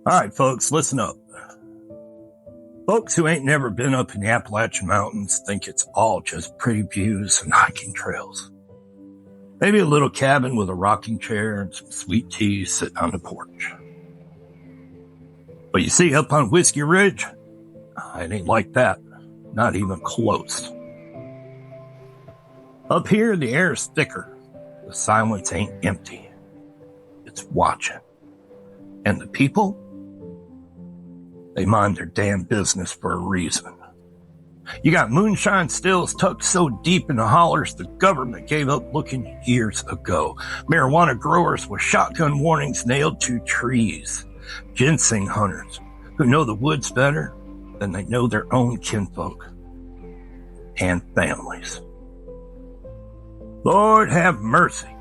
All right, folks, listen up. Folks who ain't never been up in the Appalachian Mountains think it's all just pretty views and hiking trails. Maybe a little cabin with a rocking chair and some sweet tea sitting on the porch. But you see, up on Whiskey Ridge, it ain't like that. Not even close. Up here, the air's thicker. The silence ain't empty. It's watching. And the people? They mind their damn business for a reason. You got moonshine stills tucked so deep in the hollers the government gave up looking years ago. Marijuana growers with shotgun warnings nailed to trees. Ginseng hunters who know the woods better than they know their own kinfolk and families. Lord have mercy.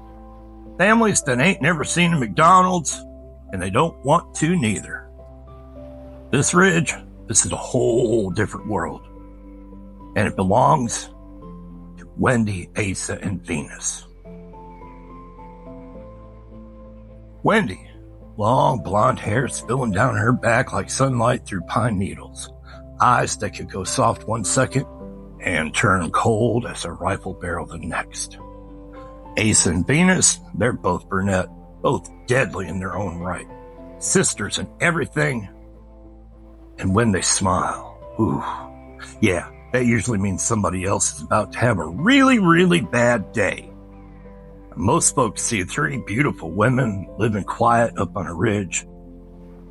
Families that ain't never seen a McDonald's, and they don't want to neither. This ridge, this is a whole different world. And it belongs to Wendy, Asa, and Venus. Wendy, long blonde hair spilling down her back like sunlight through pine needles. Eyes that could go soft one second and turn cold as a rifle barrel the next. Asa and Venus, they're both brunette, both deadly in their own right. Sisters and everything. And when they smile, ooh, yeah, that usually means somebody else is about to have a really, really bad day. Most folks see three beautiful women living quiet up on a ridge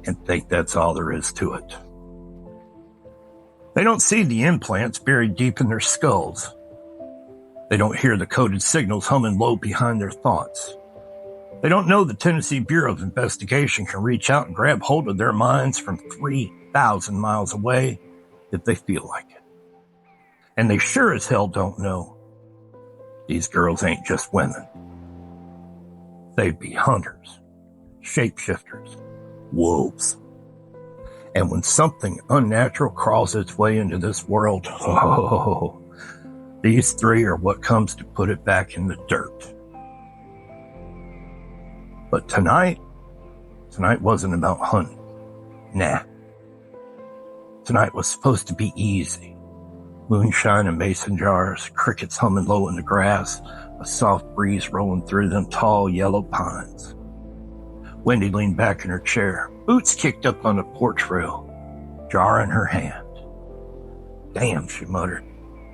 and think that's all there is to it. They don't see the implants buried deep in their skulls. They don't hear the coded signals humming low behind their thoughts. They don't know the Tennessee Bureau of Investigation can reach out and grab hold of their minds from 3,000 miles away if they feel like it. And they sure as hell don't know these girls ain't just women. They'd be hunters, shapeshifters, wolves. And when something unnatural crawls its way into this world, these three are what comes to put it back in the dirt. But tonight wasn't about hunting. Nah. Tonight was supposed to be easy. Moonshine and mason jars, crickets humming low in the grass, a soft breeze rolling through them tall yellow pines. Wendy leaned back in her chair, boots kicked up on the porch rail, jar in her hand. Damn, she muttered,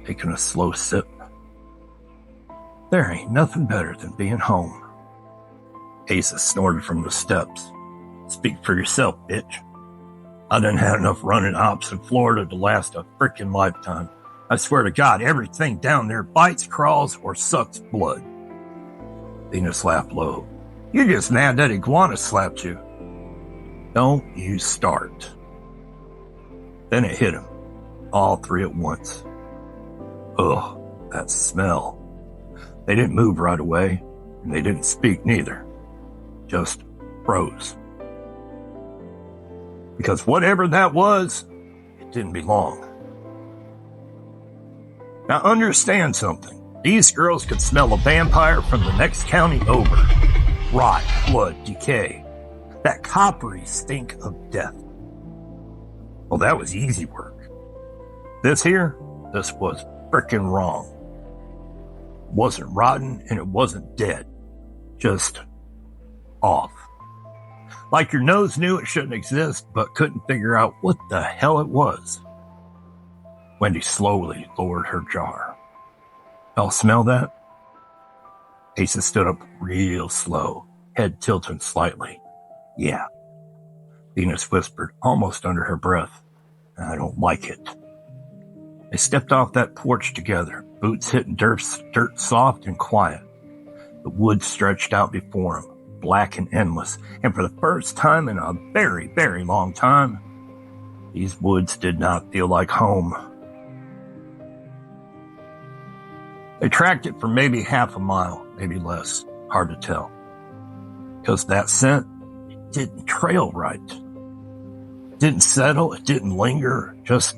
taking a slow sip. There ain't nothing better than being home. Asa snorted from the steps. Speak for yourself, bitch. I done had enough running ops in Florida to last a frickin' lifetime. I swear to God, everything down there bites, crawls, or sucks blood. Venus laughed low. You're just mad that iguana slapped you. Don't you start. Then it hit him. All three at once. Ugh, that smell. They didn't move right away, and they didn't speak neither. Just froze. Because whatever that was, it didn't belong. Now understand something. These girls could smell a vampire from the next county over. Rot, blood, decay. That coppery stink of death. Well, that was easy work. This was frickin' wrong. It wasn't rotten and it wasn't dead. Just off. Like your nose knew it shouldn't exist, but couldn't figure out what the hell it was. Wendy slowly lowered her jar. Y'all smell that? Asa stood up real slow, head tilting slightly. Yeah. Venus whispered, almost under her breath. I don't like it. They stepped off that porch together, boots hitting dirt soft and quiet. The woods stretched out before them, black and endless, and for the first time in a very, very long time, these woods did not feel like home. They tracked it for maybe half a mile, maybe less, hard to tell. Because that scent, it didn't trail right. It didn't settle, it didn't linger, just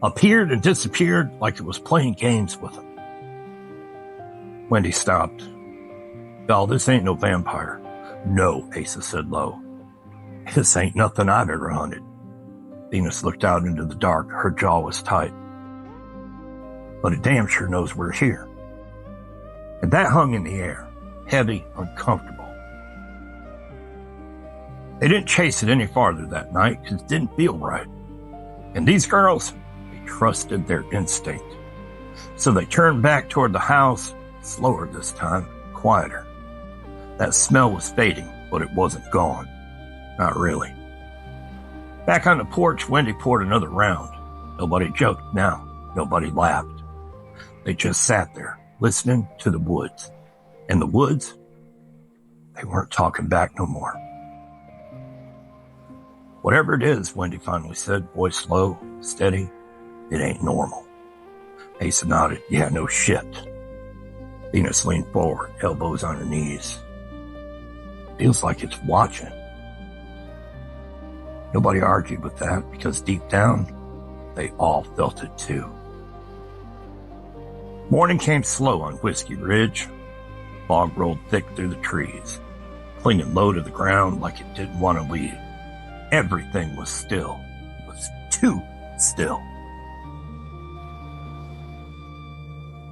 appeared and disappeared like it was playing games with them. Wendy stopped. Y'all, this ain't no vampire. No, Asa said low. This ain't nothing I've ever hunted. Venus looked out into the dark. Her jaw was tight. But it damn sure knows we're here. And that hung in the air, heavy, uncomfortable. They didn't chase it any farther that night because it didn't feel right. And these girls, they trusted their instinct. So they turned back toward the house, slower this time, quieter. That smell was fading, but it wasn't gone. Not really. Back on the porch, Wendy poured another round. Nobody joked now. Nobody laughed. They just sat there, listening to the woods. And the woods, they weren't talking back no more. Whatever it is, Wendy finally said, voice low, steady, it ain't normal. Asa nodded, yeah, no shit. Venus leaned forward, elbows on her knees. Feels like it's watching. Nobody argued with that because deep down, they all felt it too. Morning came slow on Whiskey Ridge. Fog rolled thick through the trees, clinging low to the ground like it didn't want to leave. Everything was still. It was too still.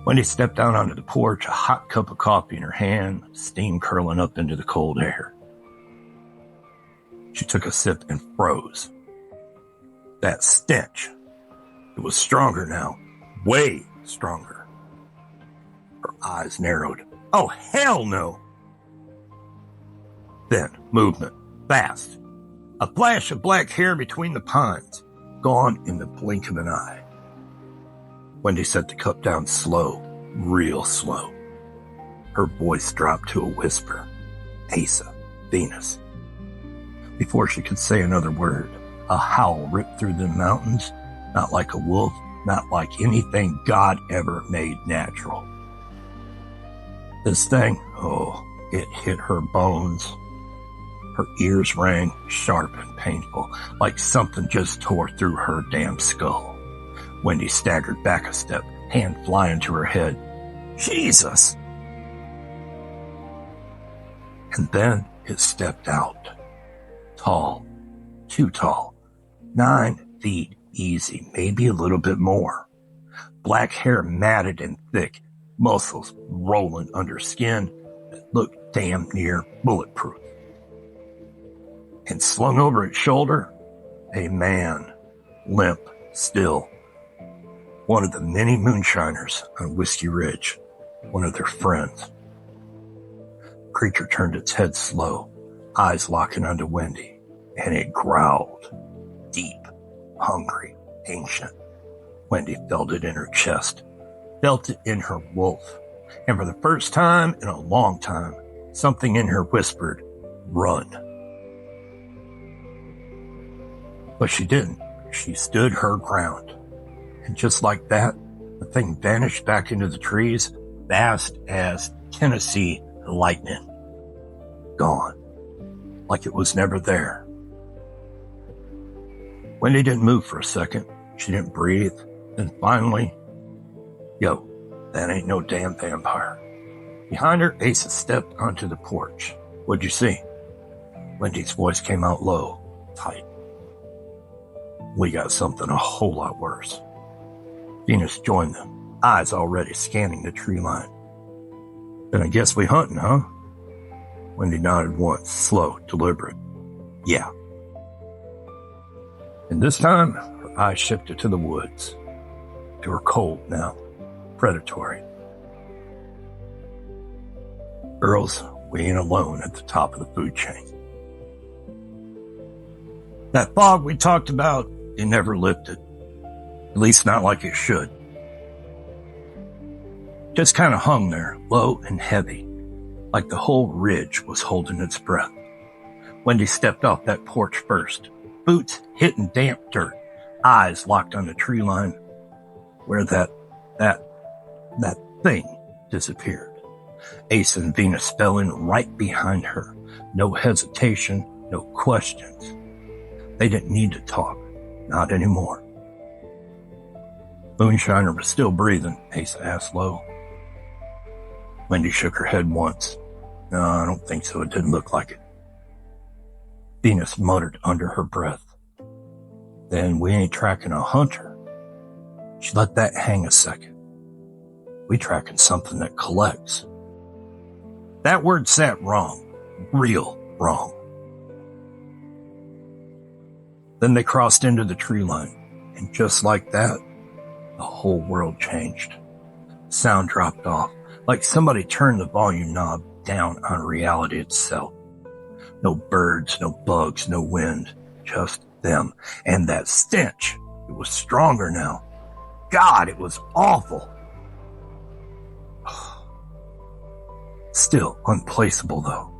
Wendy stepped out onto the porch, a hot cup of coffee in her hand, steam curling up into the cold air. She took a sip and froze. That stench, it was stronger now, way stronger. Her eyes narrowed. Oh, hell no! Then, movement, fast. A flash of black hair between the pines, gone in the blink of an eye. Wendy set the cup down slow, real slow. Her voice dropped to a whisper. Asa, Venus. Before she could say another word, a howl ripped through the mountains, not like a wolf, not like anything God ever made natural. This thing, oh, it hit her bones. Her ears rang, sharp and painful, like something just tore through her damn skull. Wendy staggered back a step, hand flying to her head. Jesus! And then it stepped out. Tall, too tall, 9 feet easy, maybe a little bit more. Black hair matted and thick, muscles rolling under skin that looked damn near bulletproof. And slung over its shoulder, a man, limp, still. One of the many moonshiners on Whiskey Ridge, one of their friends. The creature turned its head slow, eyes locking onto Wendy, and it growled. Deep, hungry, ancient. Wendy felt it in her chest, felt it in her wolf, and for the first time in a long time, something in her whispered, run. But she didn't. She stood her ground. And just like that, the thing vanished back into the trees, fast as Tennessee lightning. Gone. Like it was never there. Wendy didn't move for a second. She didn't breathe. Then finally, yo, that ain't no damn vampire. Behind her, Asa stepped onto the porch. What'd you see? Wendy's voice came out low, tight. We got something a whole lot worse. Venus joined them, eyes already scanning the tree line. Then I guess we hunting, huh? Wendy nodded once, slow, deliberate. Yeah. And this time, her eyes shifted to the woods. They were cold now, predatory. Girls, we ain't alone at the top of the food chain. That fog we talked about, it never lifted. At least not like it should. Just kind of hung there, low and heavy, like the whole ridge was holding its breath. Wendy stepped off that porch first, boots hitting damp dirt, eyes locked on the tree line where that thing disappeared. Asa and Venus fell in right behind her. No hesitation, no questions. They didn't need to talk. Not anymore. Moonshiner was still breathing, Asa asked low. Wendy shook her head once. No, I don't think so. It didn't look like it. Venus muttered under her breath. Then we ain't tracking a hunter. She let that hang a second. We tracking something that collects. That word sat wrong. Real wrong. Then they crossed into the tree line, and just like that, the whole world changed. Sound dropped off, like somebody turned the volume knob down on reality itself. No birds, no bugs, no wind, just them. And that stench, it was stronger now. God, it was awful. Still unplaceable, though.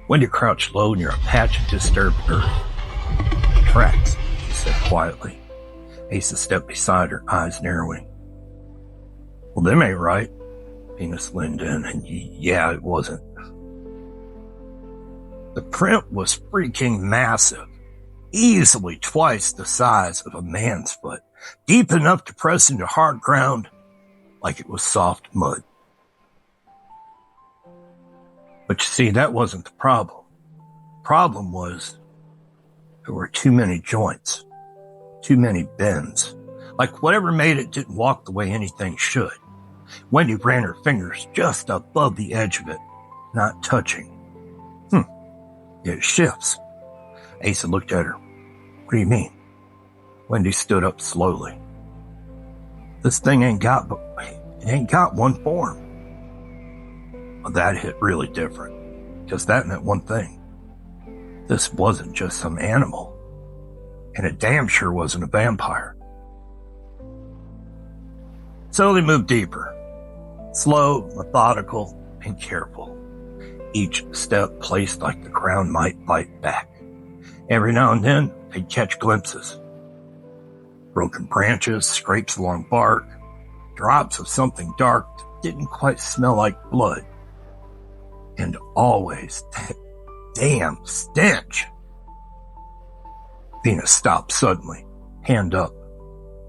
Wendy crouched low near a patch of disturbed earth. Tracks, she said quietly. Asa stepped beside her, eyes narrowing. Well, them ain't right. Venus leaned in, and yeah, it wasn't. The print was freaking massive. Easily twice the size of a man's foot. Deep enough to press into hard ground like it was soft mud. But you see, that wasn't the problem. Problem was there were too many joints, too many bends. Like whatever made it didn't walk the way anything should. Wendy ran her fingers just above the edge of it, not touching. It shifts. Asa looked at her. What do you mean? Wendy stood up slowly. This thing ain't got one form. Well, that hit really different, because that meant one thing. This wasn't just some animal, and it damn sure wasn't a vampire. So they moved deeper, slow, methodical, and careful. Each step placed like the ground might bite back. Every now and then, they'd catch glimpses. Broken branches, scrapes along bark, drops of something dark that didn't quite smell like blood. And always that damn stench. Venus stopped suddenly, hand up.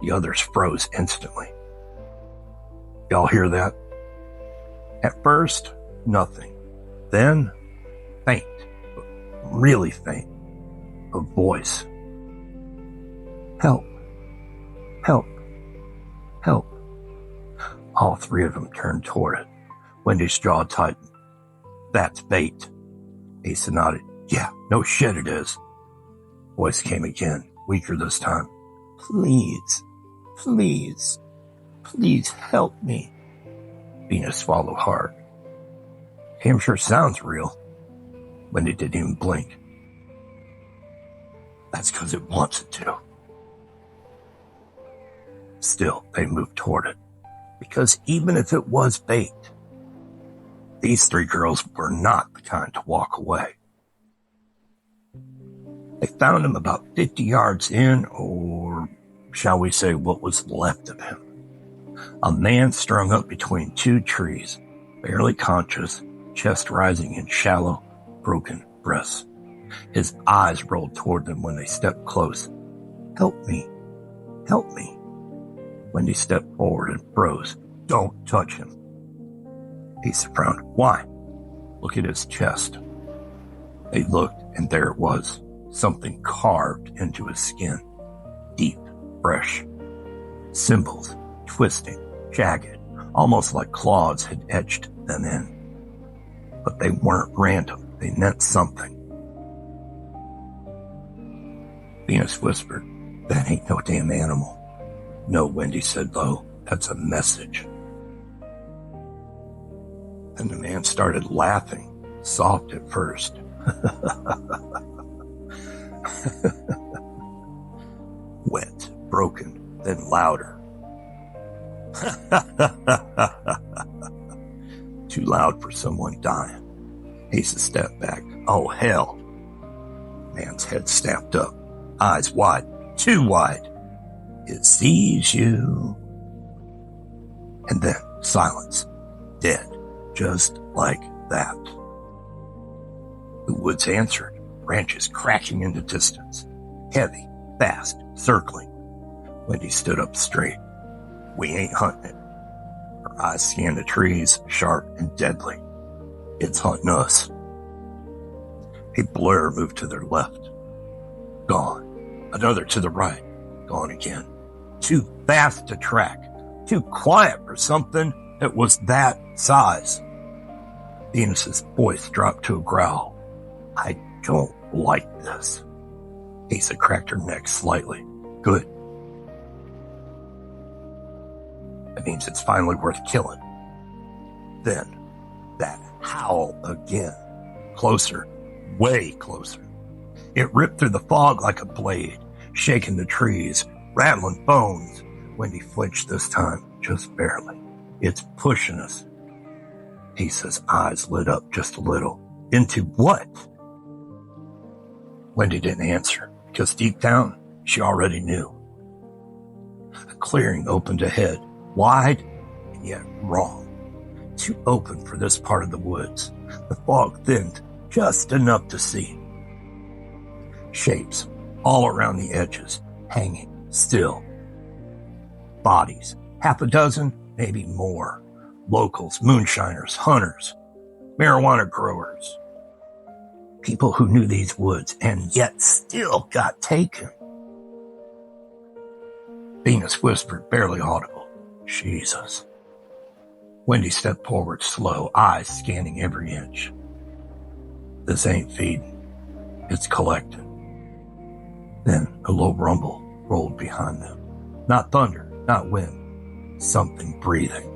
The others froze instantly. Y'all hear that? At first, nothing. Then, faint, but really faint, a voice. Help, help, help. All three of them turned toward it. Wendy's jaw tightened. That's bait. Asa nodded. Yeah, no shit it is. Voice came again, weaker this time. Please, please, please help me. Venus swallowed hard. Damn sure sounds real. Wendy didn't even blink. That's because it wants it to. Still, they moved toward it. Because even if it was bait, these three girls were not the kind to walk away. They found him about 50 yards in, or shall we say what was left of him. A man strung up between two trees, barely conscious, chest rising in shallow, broken breaths. His eyes rolled toward them when they stepped close. Help me. Help me. Wendy stepped forward and froze. Don't touch him. Asa frowned. Why? Look at his chest. They looked, and there it was. Something carved into his skin. Deep, fresh. Symbols, twisting, jagged, almost like claws had etched them in. But they weren't random. They meant something. Venus whispered, that ain't no damn animal. No, Wendy said low. That's a message. And the man started laughing, soft at first. Wet, broken, then louder. Too loud for someone dying. Asa stepped back. Oh, hell. Man's head snapped up, eyes wide, too wide. It sees you. And then silence, dead, just like that. The woods answered, branches cracking into distance, heavy, fast, circling. Wendy stood up straight. We ain't hunting it. Her eyes scanned the trees, sharp and deadly. It's hunting us. A blur moved to their left. Gone. Another to the right. Gone again. Too fast to track. Too quiet for something that was that size. Venus's voice dropped to a growl. I don't like this. Asa cracked her neck slightly. Good. That means it's finally worth killing. Then, that howl again. Closer. Way closer. It ripped through the fog like a blade, shaking the trees, rattling bones. Wendy flinched this time, just barely. It's pushing us. Asa's eyes lit up just a little. Into what? Wendy didn't answer, because deep down, she already knew. A clearing opened ahead, wide and yet wrong. Too open for this part of the woods. The fog thinned just enough to see. Shapes all around the edges, hanging still. Bodies, half a dozen, maybe more. Locals, moonshiners, hunters, marijuana growers. People who knew these woods and yet still got taken. Venus whispered, barely audible, Jesus. Wendy stepped forward slow, eyes scanning every inch. This ain't feeding. It's collecting. Then a low rumble rolled behind them. Not thunder, not wind. Something breathing.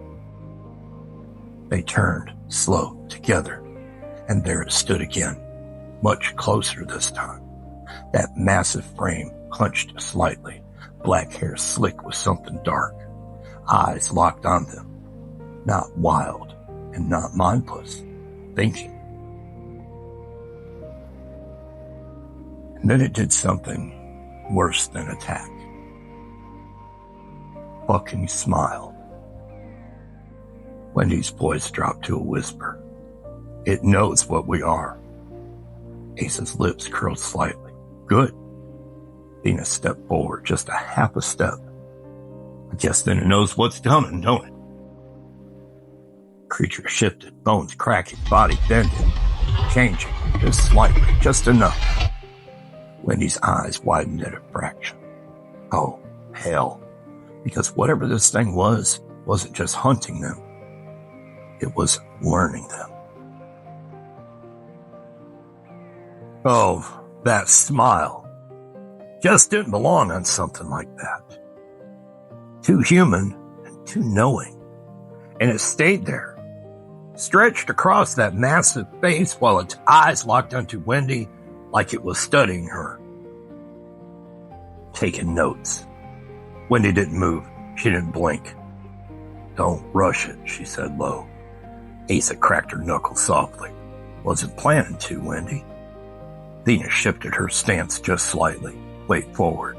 They turned, slow, together, and there it stood again, much closer this time. That massive frame hunched slightly, black hair slick with something dark, eyes locked on them, not wild and not mindless, thinking. And then it did something worse than attack. Fucking smile. Wendy's voice dropped to a whisper. It knows what we are. Asa's lips curled slightly. Good. Venus stepped forward just a half a step. I guess then it knows what's coming, don't it? Creature shifted, bones cracking, body bending, changing, just slightly, just enough. Wendy's eyes widened at a fraction. Oh, hell. Because whatever this thing was, wasn't just hunting them. It was learning them. Oh, that smile. Just didn't belong on something like that. Too human and too knowing. And it stayed there, stretched across that massive face while its eyes locked onto Wendy like it was studying her. Taking notes. Wendy didn't move. She didn't blink. Don't rush it, she said low. Asa cracked her knuckles softly. Wasn't planning to, Wendy. Venus shifted her stance just slightly. Wait forward.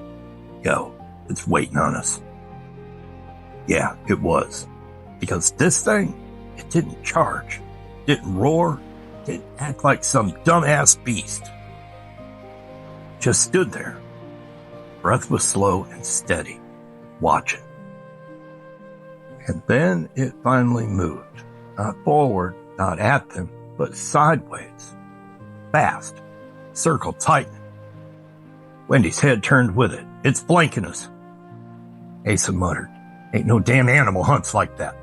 Go. It's waiting on us. Yeah, it was. Because this thing, it didn't charge, didn't roar, didn't act like some dumbass beast. Just stood there. Breath was slow and steady, watching. And then it finally moved. Not forward, not at them, but sideways. Fast. Circle tightening. Wendy's head turned with it. It's flanking us. Asa muttered. Ain't no damn animal hunts like that.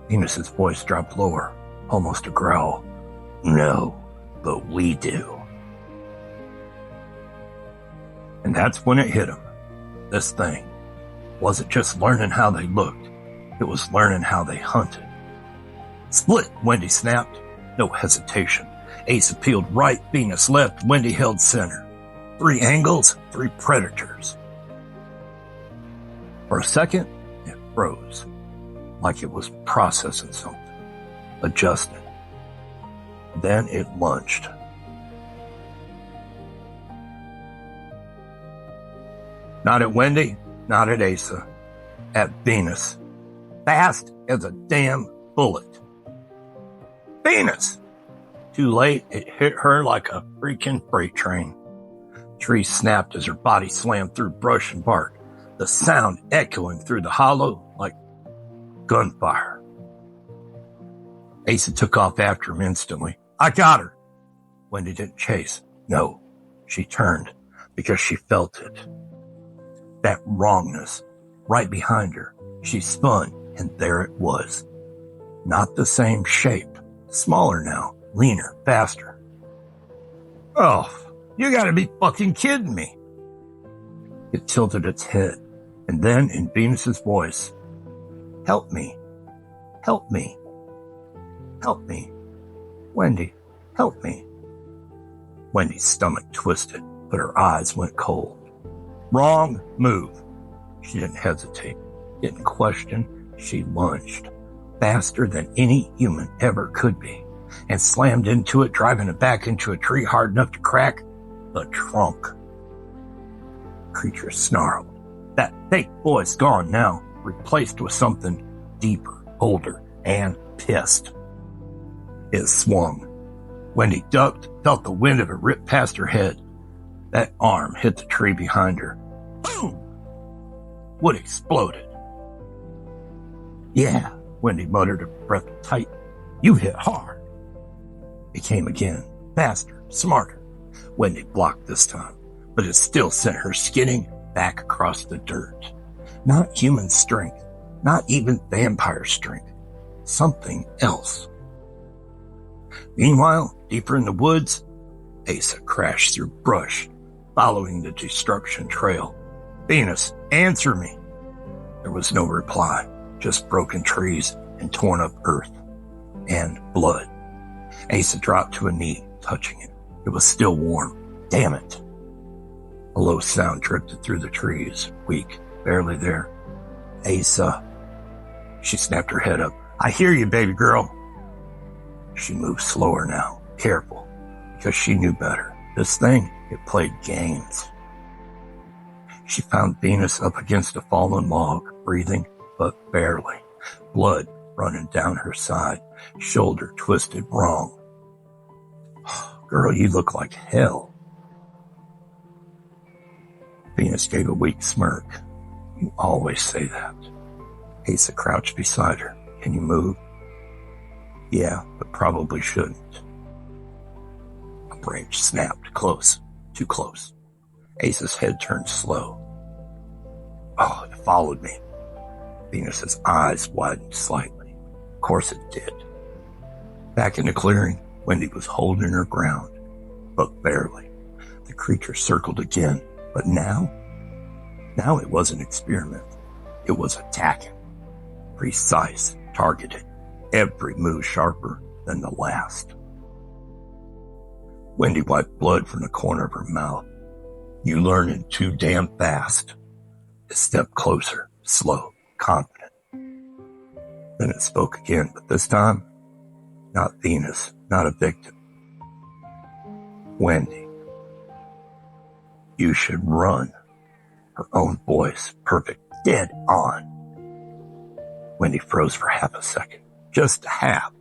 Venus's voice dropped lower, almost a growl. No, but we do. And that's when it hit him. This thing wasn't just learning how they looked. It was learning how they hunted. Split, Wendy snapped. No hesitation. Asa peeled right, Venus left, Wendy held center. 3 angles, 3 predators. For a second, it froze, like it was processing something, adjusting. Then it lunged. Not at Wendy, not at Asa, at Venus. Fast as a damn bullet. Venus! Too late, it hit her like a freaking freight train. Tree snapped as her body slammed through brush and bark, the sound echoing through the hollow like gunfire. Asa took off after him instantly. I got her. Wendy didn't chase. No, she turned because she felt it. That wrongness right behind her. She spun, and there it was. Not the same shape. Smaller now, leaner, faster. Oh, you gotta be fucking kidding me. It tilted its head, and then in Venus's voice, help me, help me, help me. Wendy, help me. Wendy's stomach twisted, but her eyes went cold. Wrong move. She didn't hesitate, didn't question. She lunged, faster than any human ever could be, and slammed into it, driving it back into a tree hard enough to crack the trunk. The creature snarled. That fake voice gone now, replaced with something deeper, older, and pissed. It swung. Wendy ducked, felt the wind of it rip past her head. That arm hit the tree behind her. Boom! Wood exploded. Yeah, Wendy muttered, her breath tight. You hit hard. It came again, faster, smarter. Wendy blocked this time, but it still sent her skidding back across the dirt. Not human strength, not even vampire strength. Something else. Meanwhile, deeper in the woods, Asa crashed through brush, following the destruction trail. Venus, answer me. There was no reply, just broken trees and torn up earth and blood. Asa dropped to a knee, touching it. It was still warm. Damn it. A low sound drifted through the trees, weak, barely there. Asa. She snapped her head up. I hear you, baby girl. She moved slower now, careful, because she knew better. This thing, it played games. She found Venus up against a fallen log, breathing, but barely. Blood running down her side, shoulder twisted wrong. Girl, you look like hell. Venus gave a weak smirk. You always say that. Asa crouched beside her. Can you move? Yeah, but probably shouldn't. A branch snapped close, too close. Asa's head turned slow. Oh, it followed me. Venus's eyes widened slightly. Of course it did. Back in the clearing, Wendy was holding her ground, but barely. The creature circled again, but now it was an experiment. It was attacking. Precise, targeted. Every move sharper than the last. Wendy wiped blood from the corner of her mouth. You learning too damn fast. It stepped closer, slow, confident. Then it spoke again, but this time, not Venus, not a victim. Wendy. You should run. Her own voice, perfect, dead on. Wendy froze for half a second. Just half.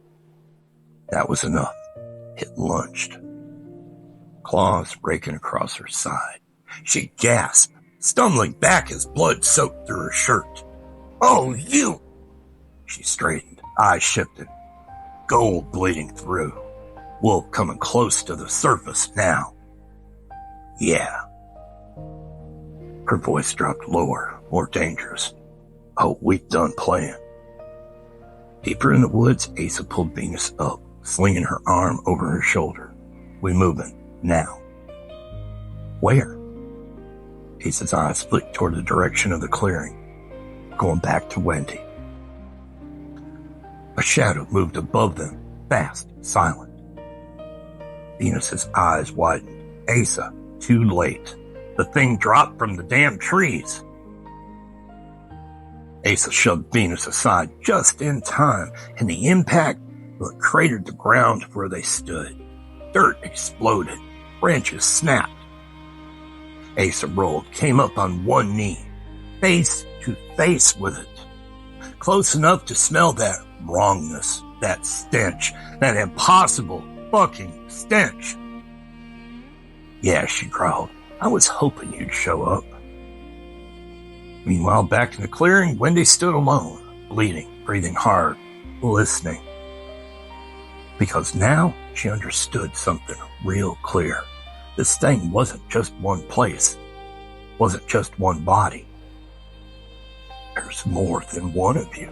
That was enough. It lunged. Claws raking across her side. She gasped, stumbling back as blood soaked through her shirt. Oh, you! She straightened, eyes shifted. Gold bleeding through. Wolf coming close to the surface now. Yeah. Her voice dropped lower, more dangerous. Oh, we've done playing. Deeper in the woods, Asa pulled Venus up, slinging her arm over her shoulder. We moving, now. Where? Asa's eyes flicked toward the direction of the clearing, going back to Wendy. A shadow moved above them, fast, silent. Venus's eyes widened. Asa, too late. The thing dropped from the damn trees. Asa shoved Venus aside just in time, and the impact cratered the ground where they stood. Dirt exploded. Branches snapped. Asa rolled, came up on one knee, face to face with it. Close enough to smell that wrongness, that stench, that impossible fucking stench. Yeah, she growled. I was hoping you'd show up. Meanwhile, back in the clearing, Wendy stood alone, bleeding, breathing hard, listening. because now she understood something real clear. This thing wasn't just one place, wasn't just one body. There's more than one of you.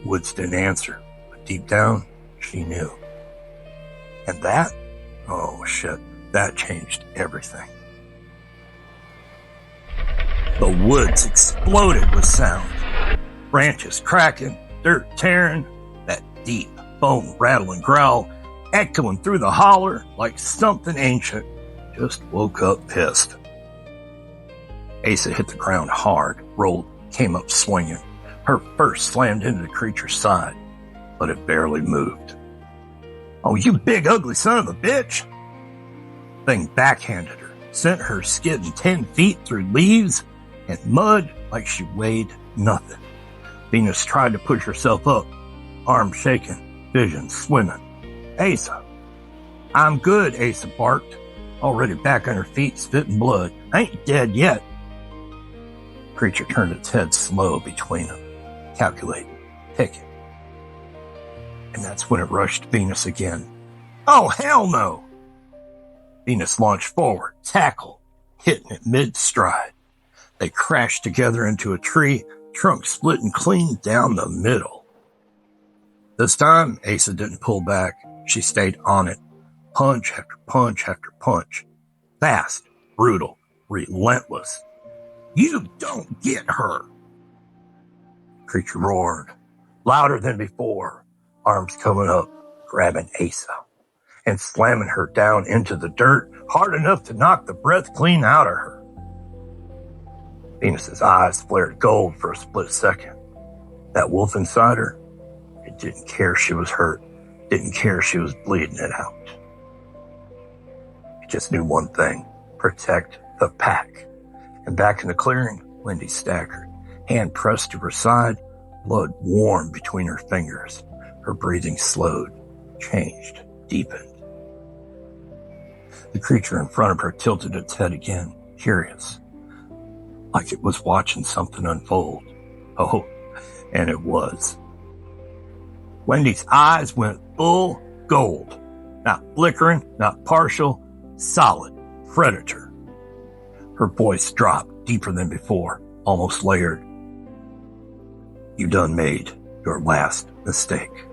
Woods didn't answer, but deep down, she knew. And that, oh shit, that changed everything. The woods exploded with sound. Branches cracking, dirt tearing, that deep, bone-rattling growl echoing through the holler like something ancient just woke up pissed. Asa hit the ground hard, rolled, came up swinging. Her first slammed into the creature's side, but it barely moved. "Oh, you big ugly son of a bitch!" Thing backhanded her, sent her skidding 10 feet through leaves and mud like she weighed nothing. Venus tried to push herself up, arms shaking, vision swimming. "Asa!" "I'm good," Asa barked, already back on her feet, spitting blood. "I ain't dead yet." The creature turned its head slow between them, calculating, picking. And that's when it rushed Venus again. "Oh, hell no!" Venus launched forward, tackle, hitting it mid-stride. They crashed together into a tree, trunk splitting clean down the middle. This time, Asa didn't pull back. She stayed on it, punch after punch after punch. Fast, brutal, relentless. "You don't get her!" The creature roared, louder than before, arms coming up, grabbing Asa, and slamming her down into the dirt hard enough to knock the breath clean out of her. Venus's eyes flared gold for a split second. That wolf inside her, it didn't care she was hurt, didn't care she was bleeding it out. It just knew one thing: protect the pack. And back in the clearing, Wendy staggered, hand pressed to her side, blood warm between her fingers. Her breathing slowed, changed, deepened. The creature in front of her tilted its head again, curious, like it was watching something unfold. Oh, and it was. Wendy's eyes went full gold, not flickering, not partial, solid, predator. Her voice dropped deeper than before, almost layered. "You done made your last mistake."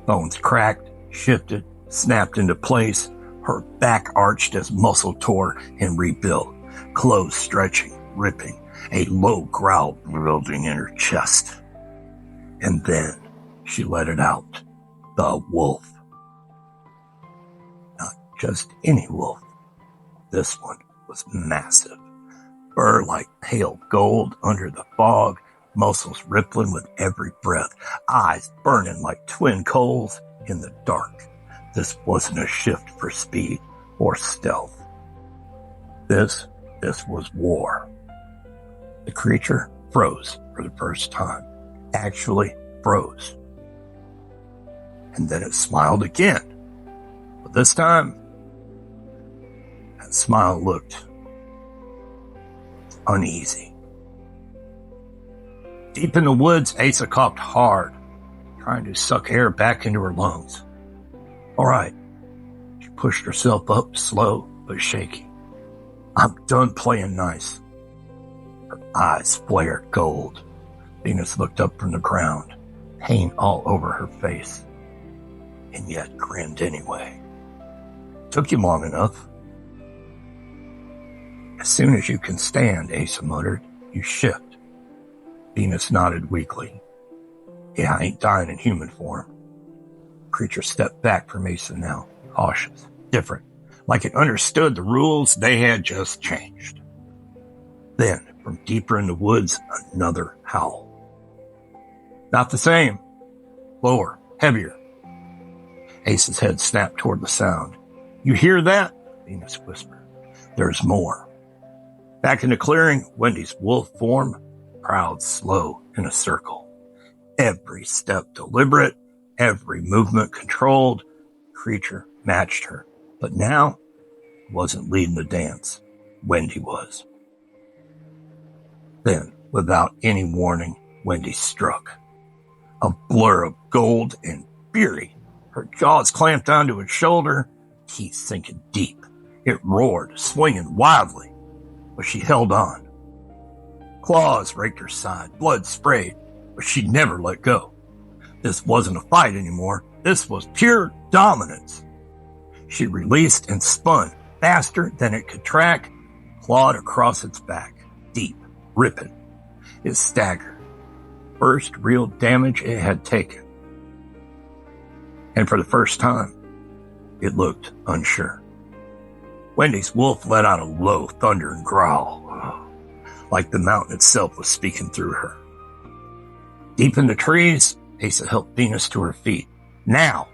Bones cracked, shifted, snapped into place. Her back arched as muscle tore and rebuilt, clothes stretching, ripping, a low growl building in her chest. And then she let it out. The wolf. Not just any wolf. This one was massive. Fur like pale gold under the fog, muscles rippling with every breath, eyes burning like twin coals in the dark. This wasn't a shift for speed or stealth. This was war. The creature froze for the first time. Actually froze. And then it smiled again. But this time, that smile looked uneasy. Deep in the woods, Asa coughed hard, trying to suck air back into her lungs. All right. She pushed herself up, slow but shaky. "I'm done playing nice." Her eyes flared gold. Venus looked up from the ground, pain all over her face, and yet grinned anyway. "Took you long enough." "As soon as you can stand," Asa muttered, "you shift." Venus nodded weakly. "Yeah, I ain't dying in human form." Creature stepped back from Asa now, cautious, different, like it understood the rules they had just changed. Then, from deeper in the woods, another howl. Not the same. Lower, heavier. Asa's head snapped toward the sound. "You hear that?" Venus whispered. "There's more." Back in the clearing, Wendy's wolf form prowled slow in a circle. Every step deliberate, every movement controlled. Creature matched her. But now, wasn't leading the dance. Wendy was. Then, without any warning, Wendy struck. A blur of gold and fury. Her jaws clamped onto its shoulder, teeth sinking deep. It roared, swinging wildly, but she held on. Claws raked her side, blood sprayed, but she never let go. This wasn't a fight anymore. This was pure dominance. She released and spun faster than it could track, clawed across its back, deep, ripping. It staggered. First real damage it had taken. And for the first time, it looked unsure. Wendy's wolf let out a low, thundering growl, like the mountain itself was speaking through her. Deep in the trees, Asa helped Venus to her feet. Now!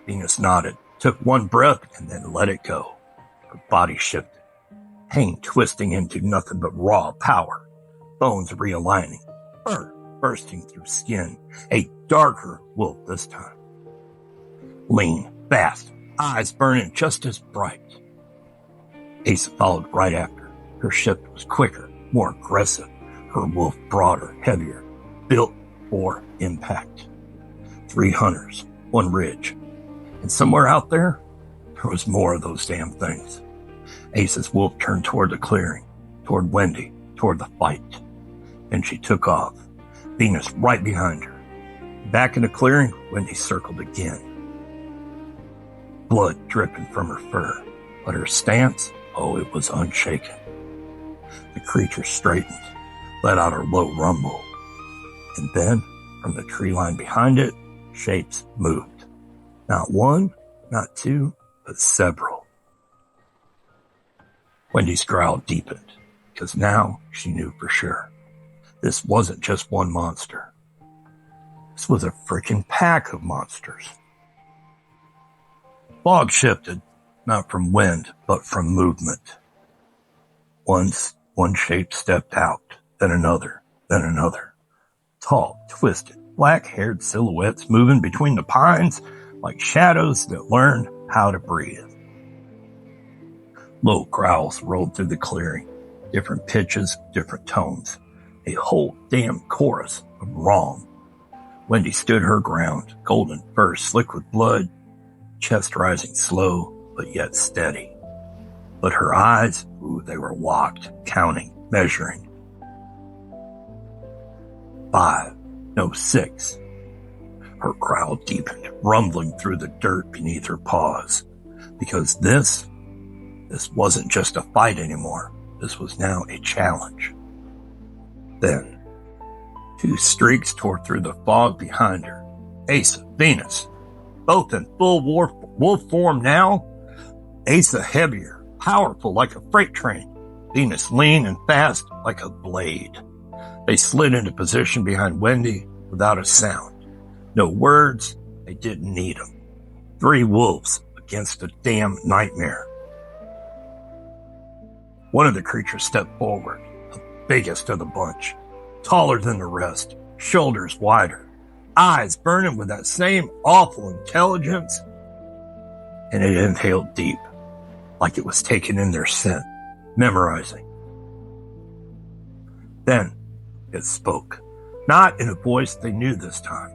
Venus nodded, took one breath, and then let it go. Her body shifted, pain twisting into nothing but raw power, bones realigning, fur bursting through skin, a darker wolf this time. Lean, fast, eyes burning just as bright. Asa followed right after. Her shift was quicker, more aggressive, her wolf broader, heavier, built for impact. 3 hunters, 1 ridge, and somewhere out there was more of those damn things. Asa's wolf turned toward the clearing, toward Wendy, toward the fight. Then she took off, Venus right behind her. Back in the clearing, Wendy circled again. Blood dripping from her fur, but her stance, it was unshaken. The creature straightened, let out a low rumble, and then, from the tree line behind it, shapes moved. Not one, not two, but several. Wendy's growl deepened, because now she knew for sure. This wasn't just one monster. This was a freaking pack of monsters. Fog shifted, not from wind, but from movement. One shape stepped out, then another, then another. Tall, twisted, black-haired silhouettes moving between the pines like shadows that learned how to breathe. Low growls rolled through the clearing, different pitches, different tones. A whole damn chorus of wrong. Wendy stood her ground, golden fur slick with blood, chest rising slow, but yet steady. But her eyes, they were locked, counting, measuring. 5, no 6. Her growl deepened, rumbling through the dirt beneath her paws. Because this wasn't just a fight anymore. This was now a challenge. Then, 2 streaks tore through the fog behind her. Asa, Venus, both in full wolf form now. Asa heavier, powerful like a freight train. Venus lean and fast like a blade. They slid into position behind Wendy without a sound. No words, they didn't need them. 3 wolves against a damn nightmare. One of the creatures stepped forward, the biggest of the bunch, taller than the rest, shoulders wider, eyes burning with that same awful intelligence, and it inhaled deep, like it was taking in their scent, memorizing. Then it spoke, not in a voice they knew this time,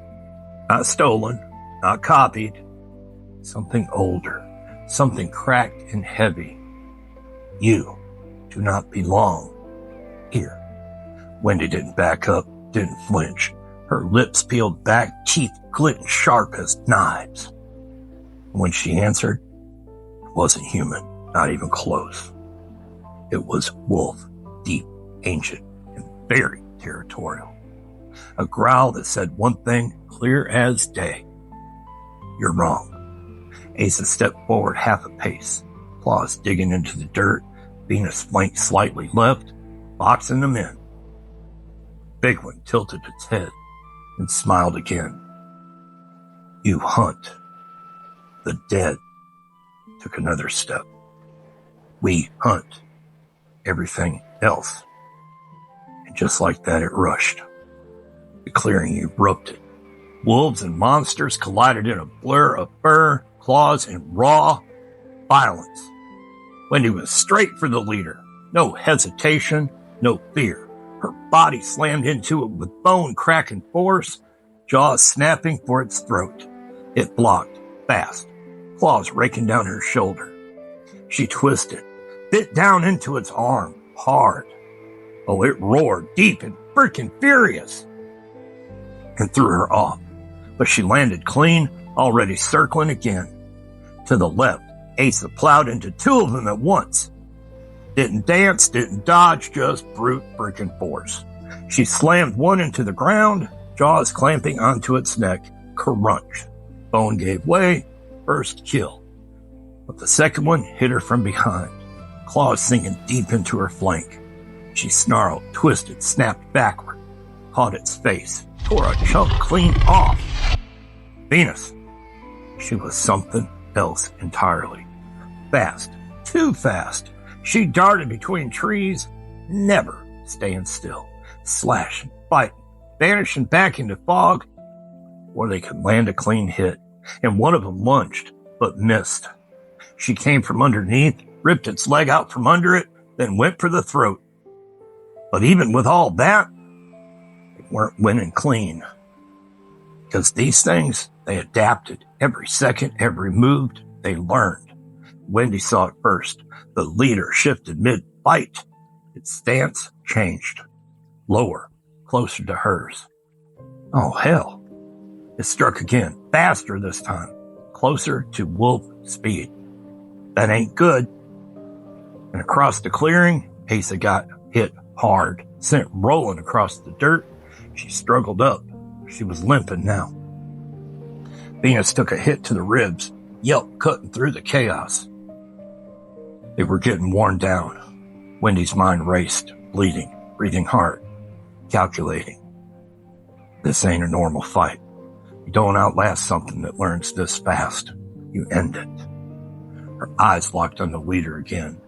not stolen, not copied, something older, something cracked and heavy. You do not belong here. Wendy didn't back up, didn't flinch. Her lips peeled back, teeth glinting sharp as knives. When she answered, it wasn't human, not even close. It was wolf, deep, ancient, and very territorial. A growl that said one thing clear as day. You're wrong. Asa stepped forward half a pace, claws digging into the dirt. Venus flanked slightly left, boxing them in. Big One tilted its head and smiled again. You hunt. The dead took another step. We hunt everything else. And just like that, it rushed. The clearing erupted. Wolves and monsters collided in a blur of fur, claws, and raw violence. Wendy was straight for the leader. No hesitation, no fear. Her body slammed into it with bone-cracking force, jaws snapping for its throat. It blocked, fast, claws raking down her shoulder. She twisted, bit down into its arm, hard. Oh, it roared, deep and freaking furious, and threw her off. But she landed clean, already circling again. To the left, Asa plowed into two of them at once. Didn't dance, didn't dodge, just brute freaking force. She slammed one into the ground, jaws clamping onto its neck. Crunch. Bone gave way. First kill. But the second one hit her from behind, claws sinking deep into her flank. She snarled, twisted, snapped backward, caught its face, tore a chunk clean off. Venus. She was something else entirely. Fast. Too fast. She darted between trees, never staying still, slashing, biting, vanishing back into fog where they could land a clean hit, and one of them lunged, but missed. She came from underneath, ripped its leg out from under it, then went for the throat. But even with all that, they weren't winning clean. Because these things, they adapted. Every second, every move, they learned. Wendy saw it first. The leader shifted mid-fight. Its stance changed. Lower, closer to hers. Oh, hell. It struck again, faster this time, closer to wolf speed. That ain't good. And across the clearing, Asa got hit hard, sent rolling across the dirt. She struggled up. She was limping now. Venus took a hit to the ribs, yelp cutting through the chaos. They were getting worn down. Wendy's mind raced, bleeding, breathing hard, calculating. This ain't a normal fight. You don't outlast something that learns this fast. You end it. Her eyes locked on the leader again.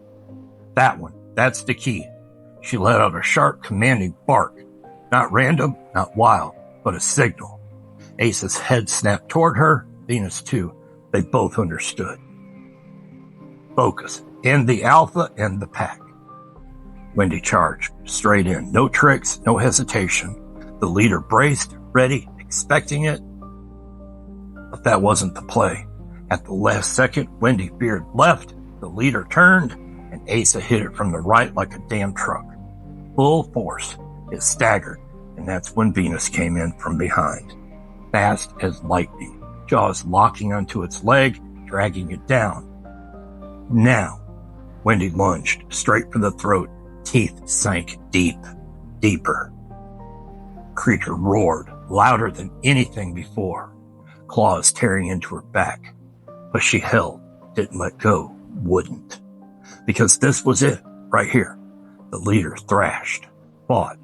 That one, that's the key. She let out a sharp, commanding bark. Not random, not wild, but a signal. Asa's head snapped toward her, Venus too. They both understood. Focus. End the alpha and the pack. Wendy charged, straight in. No tricks, no hesitation. The leader braced, ready, expecting it. But that wasn't the play. At the last second, Wendy veered left, the leader turned, and Asa hit it from the right like a damn truck. Full force. It staggered, and that's when Venus came in from behind. Fast as lightning, jaws locking onto its leg, dragging it down. Now, Wendy lunged, straight for the throat. Teeth sank deep, deeper. Creature roared, louder than anything before. Claws tearing into her back. But she held, didn't let go, wouldn't. Because this was it, right here. The leader thrashed, fought,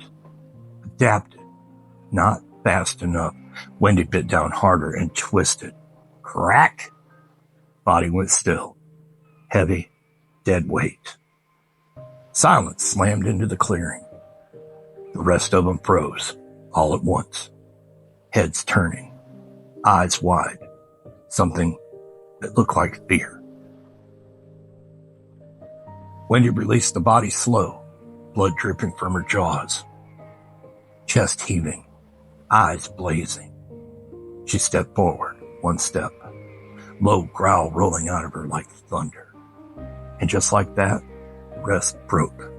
adapted. Not fast enough. Wendy bit down harder and twisted. Crack! Body went still. Heavy, dead weight. Silence slammed into the clearing. The rest of them froze, all at once. Heads turning, eyes wide. Something that looked like fear. Wendy released the body slow, blood dripping from her jaws. Chest heaving, eyes blazing. She stepped forward, one step. Low growl rolling out of her like thunder. And just like that, the rest broke.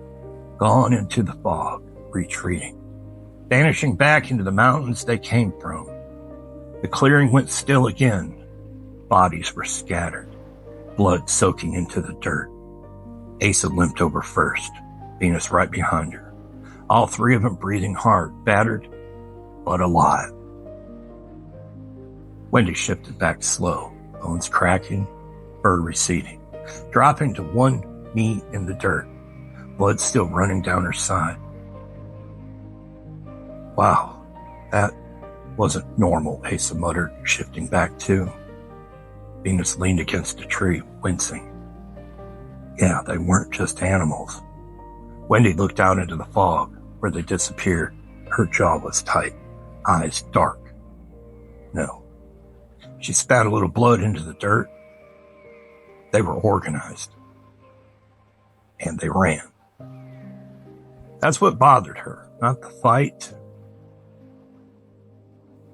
Gone into the fog, retreating. Vanishing back into the mountains they came from. The clearing went still again. Bodies were scattered, blood soaking into the dirt. Asa limped over first, Venus right behind her. All three of them breathing hard, battered, but alive. Wendy shifted back slow, bones cracking, fur receding, dropping to one knee in the dirt, blood still running down her side. Wow, that wasn't normal, Asa muttered, shifting back too. Venus leaned against a tree, wincing. Yeah, they weren't just animals. Wendy looked out into the fog, where they disappeared. Her jaw was tight, eyes dark. No. She spat a little blood into the dirt. They were organized. And they ran. That's what bothered her, not the fight,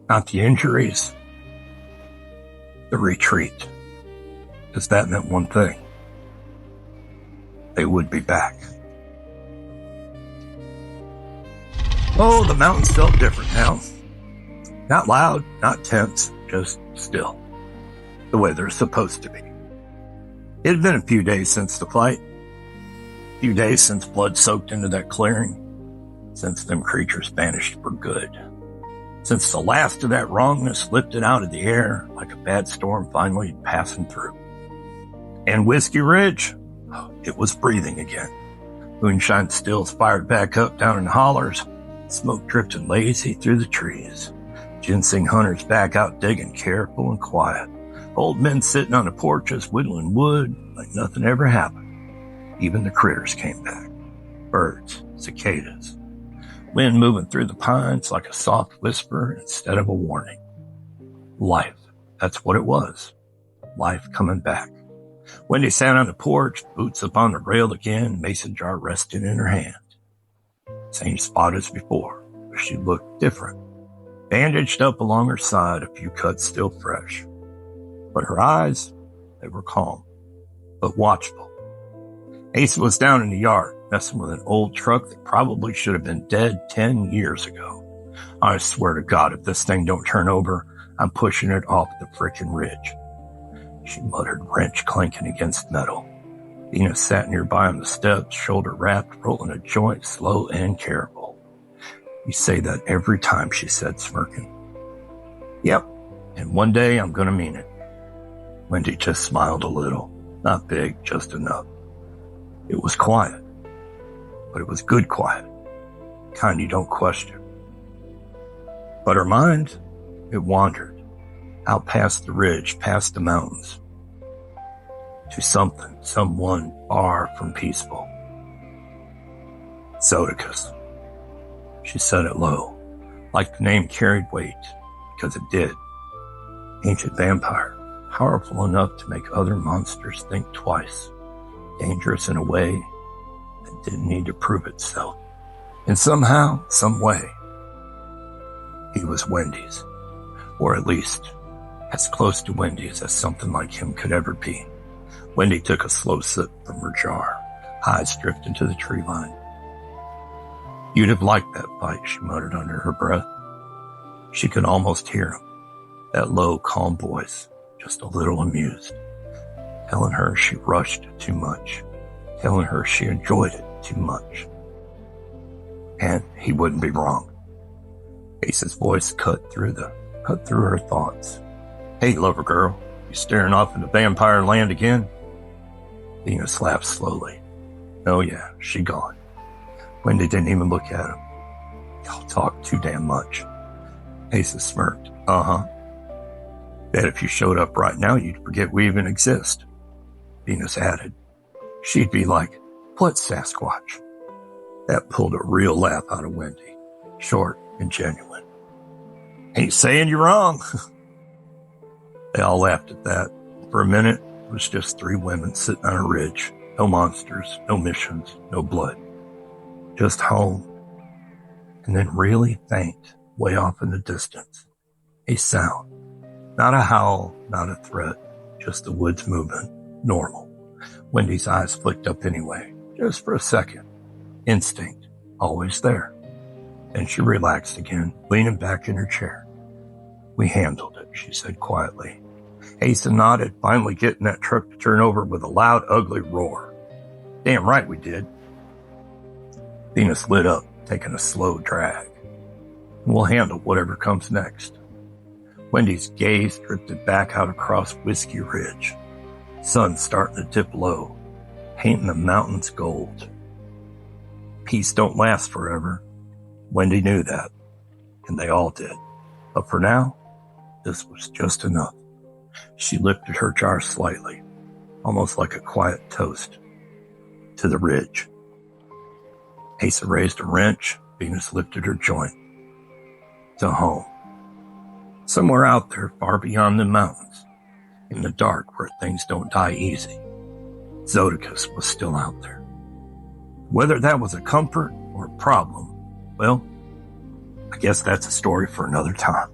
not the injuries. the retreat. Because that meant one thing. They would be back. Oh, the mountains felt different now. Not loud, not tense, just still. The way they're supposed to be. It had been a few days since the fight. A few days since blood soaked into that clearing. Since them creatures vanished for good. Since the last of that wrongness lifted out of the air like a bad storm finally passing through. And Whiskey Ridge, it was breathing again. Moonshine stills fired back up down in the hollers. Smoke drifted lazy through the trees. Ginseng hunters back out digging, careful and quiet. Old men sitting on the porches whittling wood like nothing ever happened. Even the critters came back. Birds, cicadas. Wind moving through the pines like a soft whisper instead of a warning. Life, that's what it was. Life coming back. Wendy sat on the porch, boots up on the rail again, mason jar resting in her hand. Same spot as before, but she looked different. Bandaged up along her side, a few cuts still fresh. But her eyes, they were calm, but watchful. Asa was down in the yard, messing with an old truck that probably should have been dead 10 years ago. I swear to God, if this thing don't turn over, I'm pushing it off the frickin' ridge. She muttered, wrench clanking against metal. Dina sat nearby on the steps, shoulder wrapped, rolling a joint, slow and careful. You say that every time, she said, smirking. Yep, and one day I'm gonna mean it. Wendy just smiled a little. Not big, just enough. It was quiet, but it was good quiet. Kind you don't question. But her mind, it wandered. Out past the ridge, past the mountains. To something, someone far from peaceful. Zodicus. She said it low, like the name carried weight, because it did. Ancient vampire, powerful enough to make other monsters think twice. Dangerous in a way that didn't need to prove itself. And somehow, some way, he was Wendy's. Or at least, as close to Wendy's as something like him could ever be. Wendy took a slow sip from her jar, eyes drifting to the tree line. You'd have liked that fight, she muttered under her breath. She could almost hear him, that low, calm voice, just a little amused, telling her she rushed too much, telling her she enjoyed it too much. And he wouldn't be wrong. Ace's voice cut through her thoughts. Hey, lover girl, you staring off into vampire land again? Venus laughed slowly. Oh yeah, she gone. Wendy didn't even look at him. Y'all talk too damn much. Ace smirked. Uh-huh. Bet if you showed up right now, you'd forget we even exist. Venus added. She'd be like, what Sasquatch? That pulled a real laugh out of Wendy. Short and genuine. Ain't saying you're wrong. They all laughed at that. For a minute, it was just three women sitting on a ridge. No monsters, no missions, no blood. Just home. And then really faint, way off in the distance. A sound. Not a howl, not a threat. Just the woods moving. Normal. Wendy's eyes flicked up anyway. Just for a second. Instinct. Always there. Then she relaxed again, leaning back in her chair. We handled it, she said quietly. Asa nodded, finally getting that truck to turn over with a loud, ugly roar. Damn right we did. Venus lit up, taking a slow drag. We'll handle whatever comes next. Wendy's gaze drifted back out across Whiskey Ridge. Sun starting to dip low, painting the mountains gold. Peace don't last forever. Wendy knew that, and they all did. But for now, this was just enough. She lifted her jar slightly, almost like a quiet toast, to the ridge. Asa raised a wrench. Venus lifted her joint. To home. Somewhere out there, far beyond the mountains, in the dark where things don't die easy. Zodicus was still out there. Whether that was a comfort or a problem, well, I guess that's a story for another time.